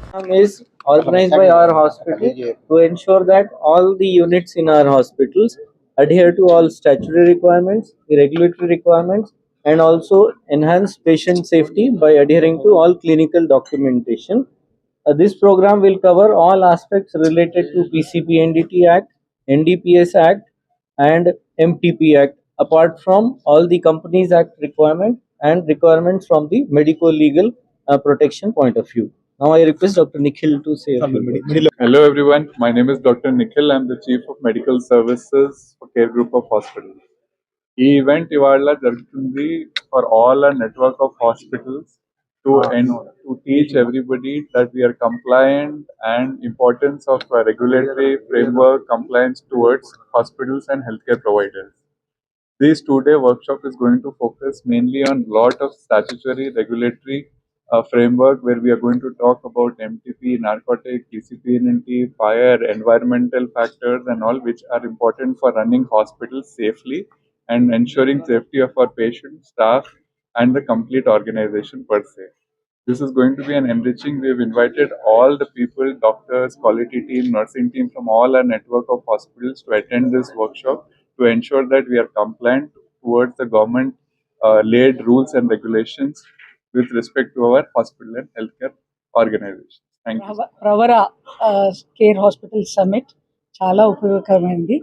Is organized by our hospital to ensure that all the units in our hospitals adhere to all statutory requirements, regulatory requirements, and also enhance patient safety by adhering to all clinical documentation. This program will cover all aspects related to PCP/NDT Act, NDPS Act, and MTP Act, apart from all the Companies Act requirement and requirements from the medico legal protection point of view. Now I request Dr. Nikhil to say a few words. Hello everyone, my name is Dr. Nikhil. I'm the Chief of Medical Services for Care Group of Hospitals. ఈ event ఇవాళ జరుగుతుంది for all a network of hospitals to teach everybody that we are compliant and importance of regulatory framework compliance towards hospitals and healthcare providers. This two-day workshop is going to focus mainly on lot of statutory regulatory framework where we are going to talk about MTP, narcotic, PCP/NT, fire, environmental factors and all which are important for running hospitals safely and ensuring safety of our patients, staff and the complete organization per se. This is going to be an enriching. We have invited all the people, doctors, quality team, nursing team from all our network of hospitals to attend this workshop to ensure that we are compliant towards the government laid rules and regulations with respect to our hospital and healthcare organizations. Thank you. Pravara care hospital summit చాలా ఉపయోగకరమైంది.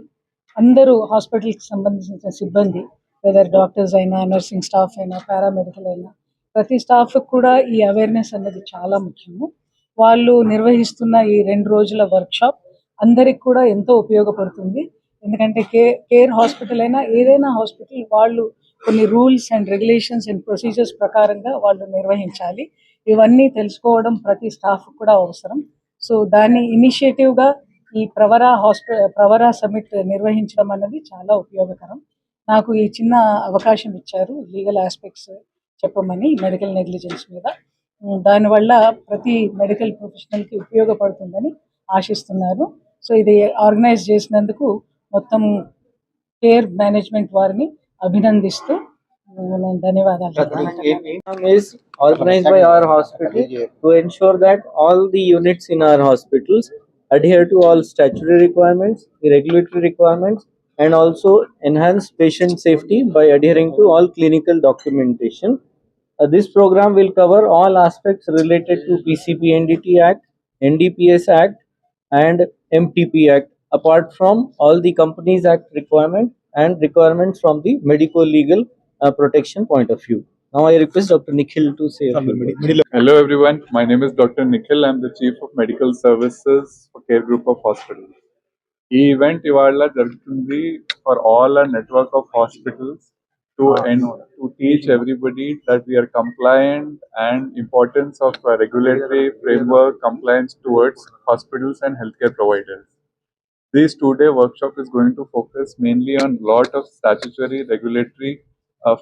అందరూ హాస్పిటల్కి సంబంధించిన సిబ్బంది, whether doctors అయినా, nursing staff అయినా, paramedical అయినా, ప్రతి స్టాఫ్కి కూడా ఈ అవేర్నెస్ అనేది చాలా ముఖ్యము. వాళ్ళు నిర్వహిస్తున్న ఈ 2 రోజుల వర్క్షాప్ అందరికి కూడా ఎంతో ఉపయోగపడుతుంది. ఎందుకంటే కేర్ హాస్పిటల్ అయినా ఏదైనా హాస్పిటల్ వాళ్ళు కొన్ని rules and regulations and procedures ప్రకారంగా వాళ్ళు నిర్వహించాలి. ఇవన్నీ తెలుసుకోవడం ప్రతి స్టాఫ్ కూడా అవసరం. సో దాని ఇనిషియేటివ్గా ఈ ప్రవర సమిట్ నిర్వహించడం అనేది చాలా ఉపయోగకరం. నాకు ఈ చిన్న అవకాశం ఇచ్చారు లీగల్ ఆస్పెక్ట్స్ చెప్పమని మెడికల్ నెగ్లిజెన్స్ మీద. దానివల్ల ప్రతి మెడికల్ ప్రొఫెషనల్కి ఉపయోగపడుతుందని ఆశిస్తున్నారు. సో ఇది ఆర్గనైజ్ చేసినందుకు మొత్తం కేర్ మేనేజ్మెంట్ వారిని అభినందిస్తూ నేను ధన్యవాదాలు. Is organized by our hospital to ensure that all the units in our hospitals adhere to all statutory requirements, regulatory requirements, and also enhance patient safety by adhering to all clinical documentation. This program will cover all aspects related to PCP/NDT Act, NDPS Act, and MTP Act, apart from all the Companies Act requirement and requirements from the medico legal protection point of view. Now I request Dr. Nikhil to say a few words. Hello everyone, my name is Dr. Nikhil. I'm the Chief of Medical Services for Care Group of Hospitals. ఈ event ఇవాళ జరుగుతుంది for all a network of hospitals to teach everybody that we are compliant and importance of regulatory framework compliance towards hospitals and healthcare providers. This two-day workshop is going to focus mainly on lot of statutory regulatory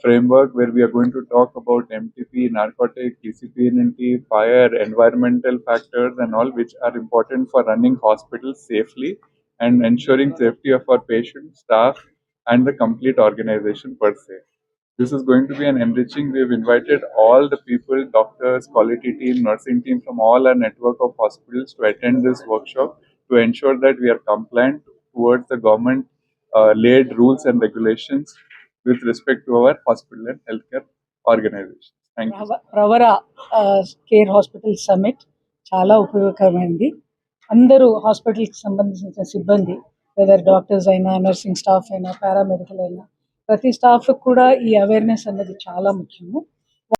framework where we are going to talk about MTP, narcotic, PCP/NT, fire, environmental factors and all which are important for running hospitals safely and ensuring safety of our patients, staff and the complete organization per se. This is going to be an enriching. We have invited all the people, doctors, quality team, nursing team from all our network of hospitals to attend this workshop to ensure that we are compliant towards the government laid rules and regulations with respect to our hospital and healthcare organizations. Thank you. Pravara care hospital summit చాలా ఉపయోగకరమైంది. అందరూ హాస్పిటల్కి సంబంధించిన సిబ్బంది, whether doctors అయినా, nursing staff అయినా, paramedical అయినా, ప్రతి స్టాఫ్కి కూడా ఈ అవేర్నెస్ అనేది చాలా ముఖ్యము.